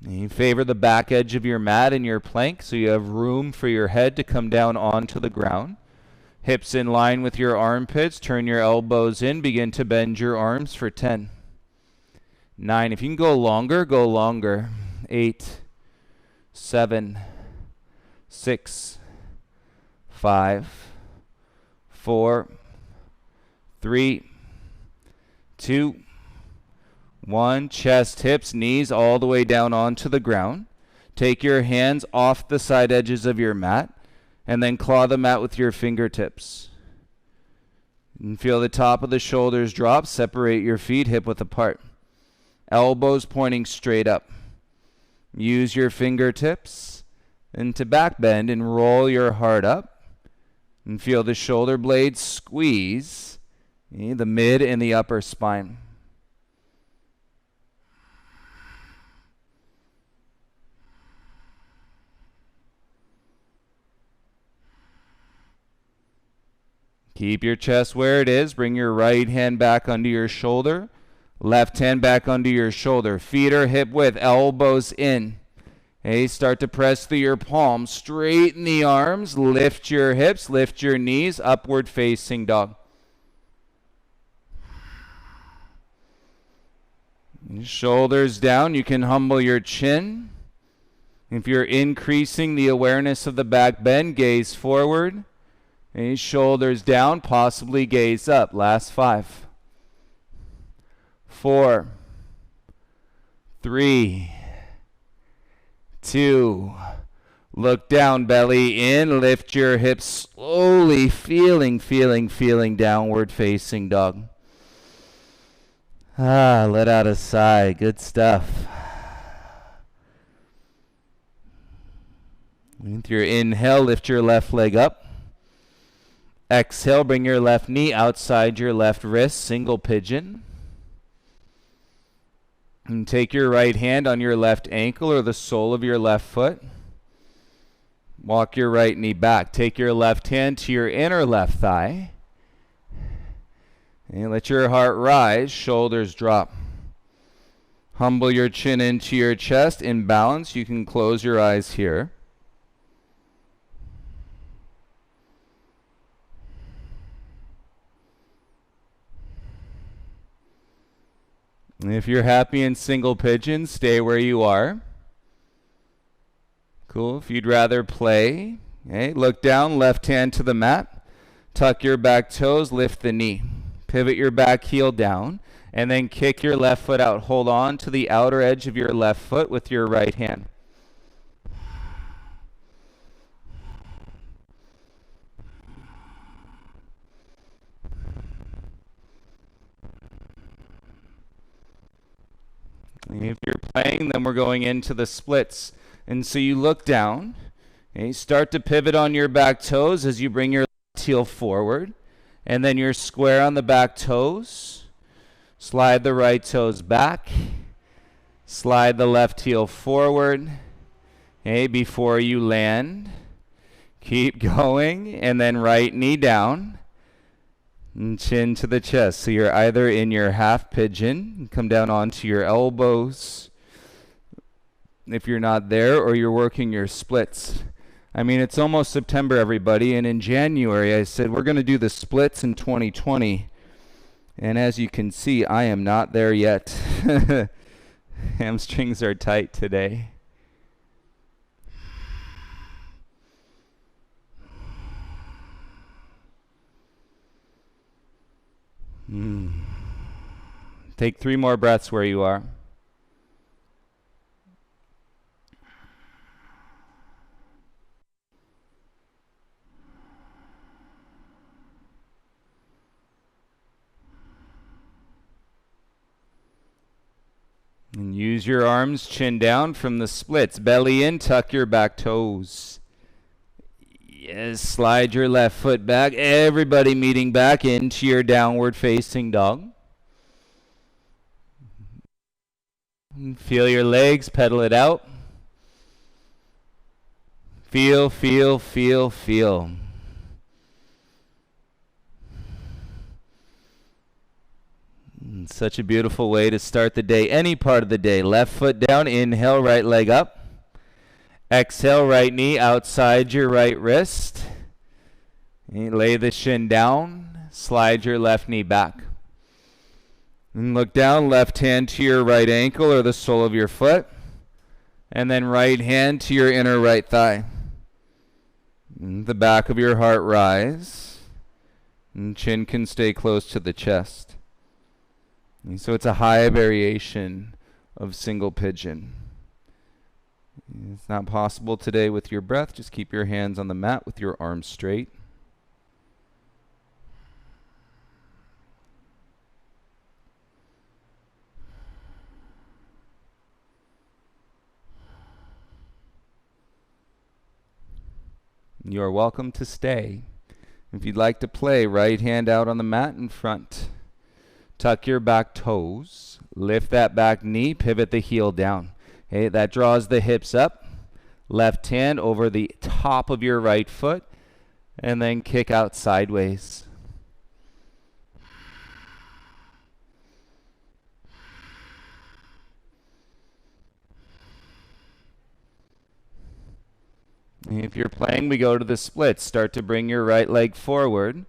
And you favor the back edge of your mat in your plank so you have room for your head to come down onto the ground. Hips in line with your armpits. Turn your elbows in. Begin to bend your arms for 10. 9. If you can go longer, go longer. 8, 7, 6, 5, 4, 3, 2, 1. Chest, hips, knees all the way down onto the ground. Take your hands off the side edges of your mat and then claw the mat with your fingertips. And feel the top of the shoulders drop. Separate your feet hip width apart. Elbows pointing straight up. Use your fingertips and to back bend and roll your heart up. And feel the shoulder blades squeeze the mid and the upper spine. Keep your chest where it is. Bring your right hand back under your shoulder. Left hand back under your shoulder. Feet are hip width, elbows in. Okay, start to press through your palms. Straighten the arms. Lift your hips. Lift your knees. Upward facing dog. Shoulders down. You can humble your chin. If you're increasing the awareness of the back bend, gaze forward. Okay, shoulders down. Possibly gaze up. Last 5. 4, 3, 2, look down, belly in, lift your hips slowly, feeling downward facing dog. Let out a sigh, good stuff. With your inhale, lift your left leg up. Exhale, bring your left knee outside your left wrist, single pigeon. And take your right hand on your left ankle or the sole of your left foot. Walk your right knee back. Take your left hand to your inner left thigh. And let your heart rise, shoulders drop. Humble your chin into your chest. In balance, you can close your eyes here. And if you're happy in single pigeon, stay where you are. Cool. If you'd rather play, okay, look down, left hand to the mat. Tuck your back toes, lift the knee. Pivot your back heel down, and then kick your left foot out. Hold on to the outer edge of your left foot with your right hand. If you're playing, then we're going into the splits. And so you look down, okay, start to pivot on your back toes as you bring your left heel forward, and then you're square on the back toes. Slide the right toes back, slide the left heel forward, okay, before you land. Keep going, and then right knee down, and chin to the chest. So you're either in your half pigeon, come down onto your elbows if you're not there, or you're working your splits. I mean, it's almost September, everybody, and in January I said we're going to do the splits in 2020. And as you can see, I am not there yet. Hamstrings are tight today. Take 3 more breaths where you are. And use your arms, chin down from the splits. Belly in, tuck your back toes. Yes, slide your left foot back. Everybody meeting back into your downward facing dog. Feel your legs, pedal it out. Feel, feel, feel, feel. Such a beautiful way to start the day, any part of the day. Left foot down, inhale, right leg up. Exhale, right knee outside your right wrist. And lay the shin down, slide your left knee back. And look down, left hand to your right ankle or the sole of your foot. And then right hand to your inner right thigh. And the back of your heart rise. And chin can stay close to the chest. And so it's a high variation of single pigeon. It's not possible today with your breath. Just keep your hands on the mat with your arms straight. You are welcome to stay. If you'd like to play, right hand out on the mat in front. Tuck your back toes. Lift that back knee. Pivot the heel down. Okay, that draws the hips up. Left hand over the top of your right foot. And then kick out sideways. If you're playing, we go to the splits. Start to bring your right leg forward.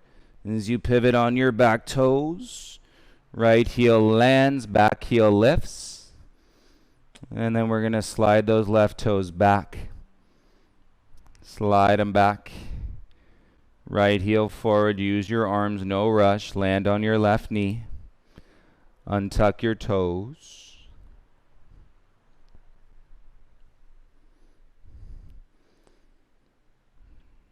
As you pivot on your back toes, right heel lands, back heel lifts. And then we're going to slide those left toes back. Slide them back. Right heel forward. Use your arms, no rush. Land on your left knee. Untuck your toes.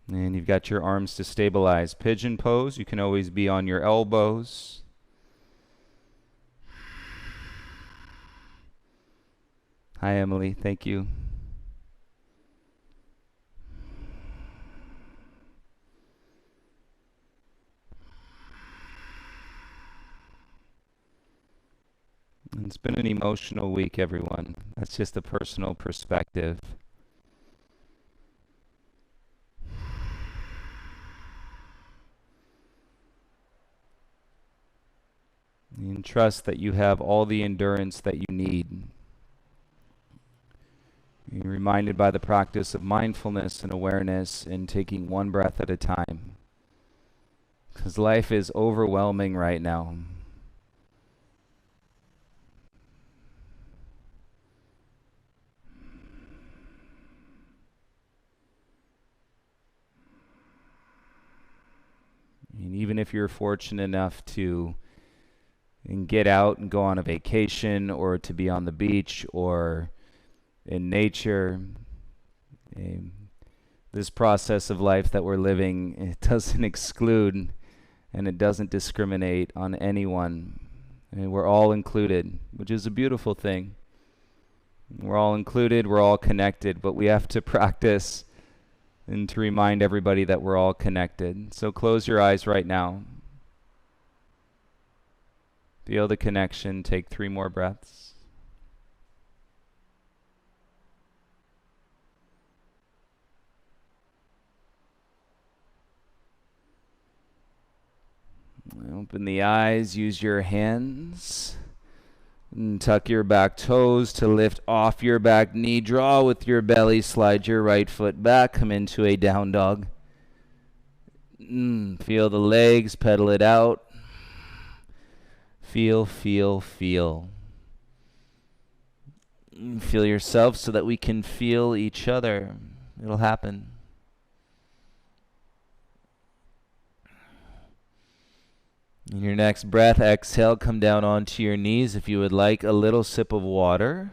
And you've got your arms to stabilize. Pigeon pose, you can always be on your elbows. Hi, Emily. Thank you. It's been an emotional week, everyone. That's just a personal perspective. And trust that you have all the endurance that you need. You're reminded by the practice of mindfulness and awareness and taking one breath at a time. Because life is overwhelming right now. And even if you're fortunate enough to get out and go on a vacation or to be on the beach or in nature, this process of life that we're living, it doesn't exclude and it doesn't discriminate on anyone. And we're all included, which is a beautiful thing. We're all included, we're all connected, but we have to practice and to remind everybody that we're all connected. So close your eyes right now. Feel the connection. Take 3 more breaths. Open the eyes, use your hands. And tuck your back toes to lift off your back knee. Draw with your belly, slide your right foot back, come into a down dog. Feel the legs, pedal it out. Feel, feel, feel. Feel yourself so that we can feel each other. It'll happen. In your next breath, exhale, come down onto your knees. If you would like a little sip of water,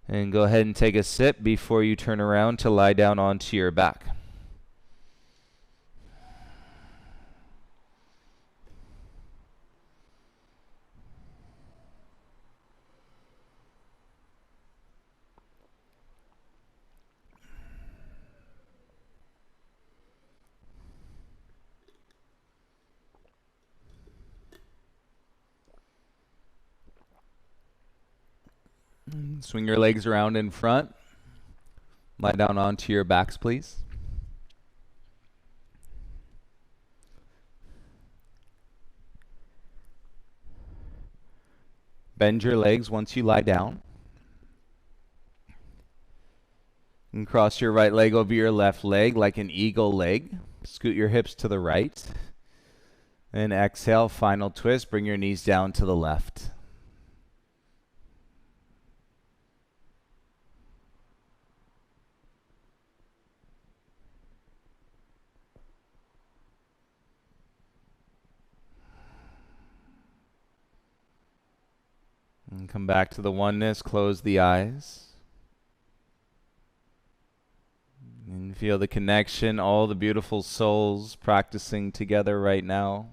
and go ahead and take a sip before you turn around to lie down onto your back. Swing your legs around in front. Lie down onto your backs, please. Bend your legs once you lie down. And cross your right leg over your left leg like an eagle leg. Scoot your hips to the right. And exhale, final twist. Bring your knees down to the left. And come back to the oneness, close the eyes. And feel the connection, all the beautiful souls practicing together right now.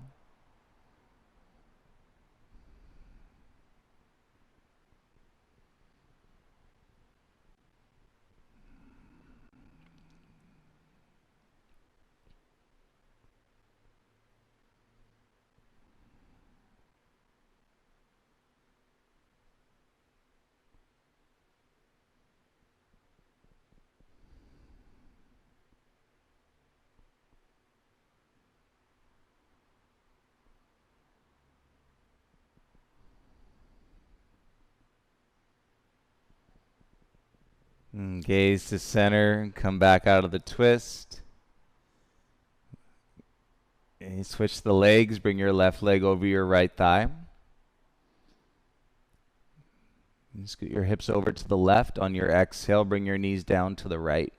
And gaze to center, come back out of the twist. And you switch the legs, bring your left leg over your right thigh. And scoot your hips over to the left. On your exhale, bring your knees down to the right.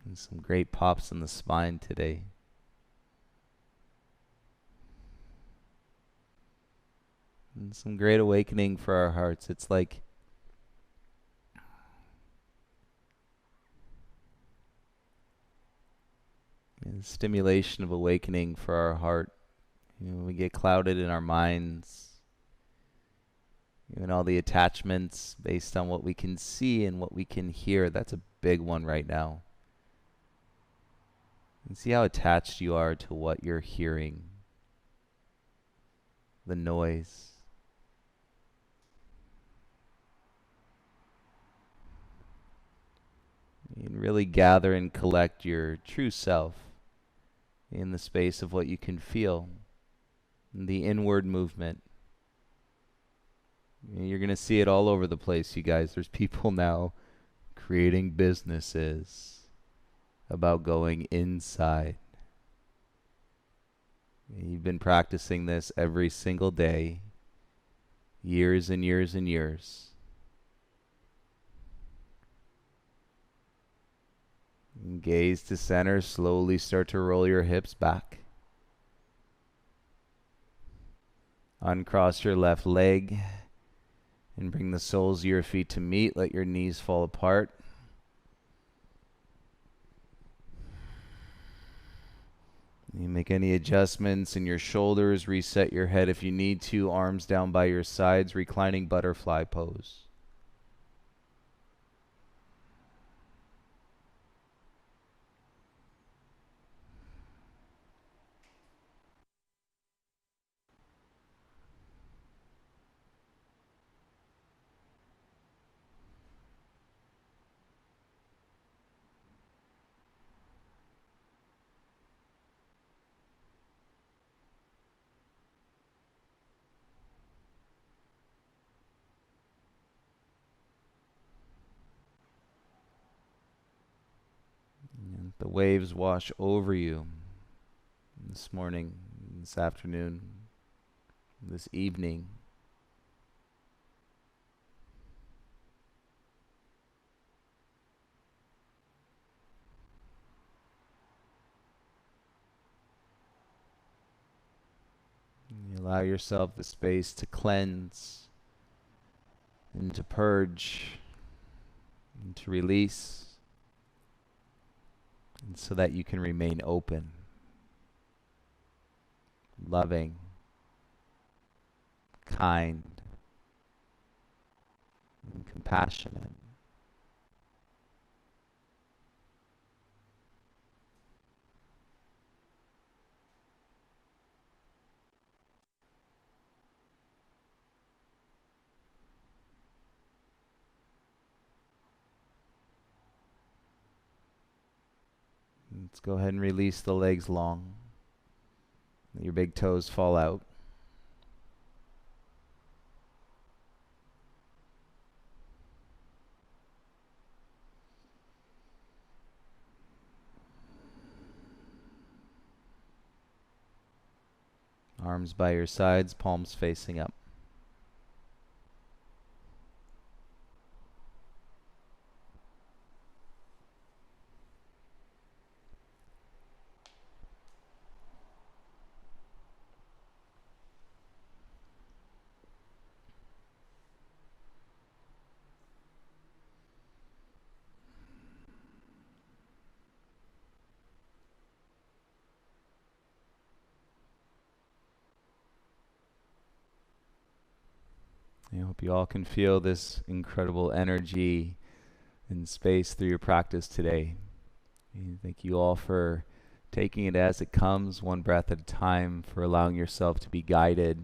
And some great pops in the spine today. And some great awakening for our hearts. It's like stimulation of awakening for our heart. We get clouded in our minds. All the attachments based on what we can see and what we can hear. That's a big one right now. And see how attached you are to what you're hearing. The noise. And really gather and collect your true self in the space of what you can feel. The inward movement. You're going to see it all over the place, you guys. There's people now creating businesses about going inside. You've been practicing this every single day, years and years and years. And gaze to center, slowly start to roll your hips back. Uncross your left leg and bring the soles of your feet to meet. Let your knees fall apart. You make any adjustments in your shoulders, reset your head if you need to, arms down by your sides, reclining butterfly pose. And the waves wash over you this morning, this afternoon, this evening. You allow yourself the space to cleanse and to purge and to release, and so that you can remain open, loving, kind, and compassionate. Let's go ahead and release the legs long. Let your big toes fall out. Arms by your sides, palms facing up. I hope you all can feel this incredible energy and space through your practice today. And thank you all for taking it as it comes, one breath at a time, for allowing yourself to be guided,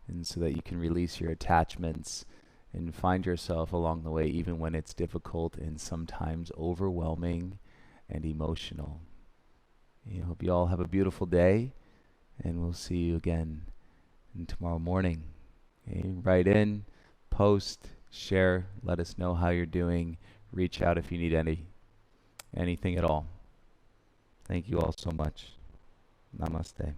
and so that you can release your attachments and find yourself along the way, even when it's difficult and sometimes overwhelming and emotional. I hope you all have a beautiful day, and we'll see you again tomorrow morning. Okay, write in, post, share, let us know how you're doing. Reach out if you need anything at all. Thank you all so much. Namaste.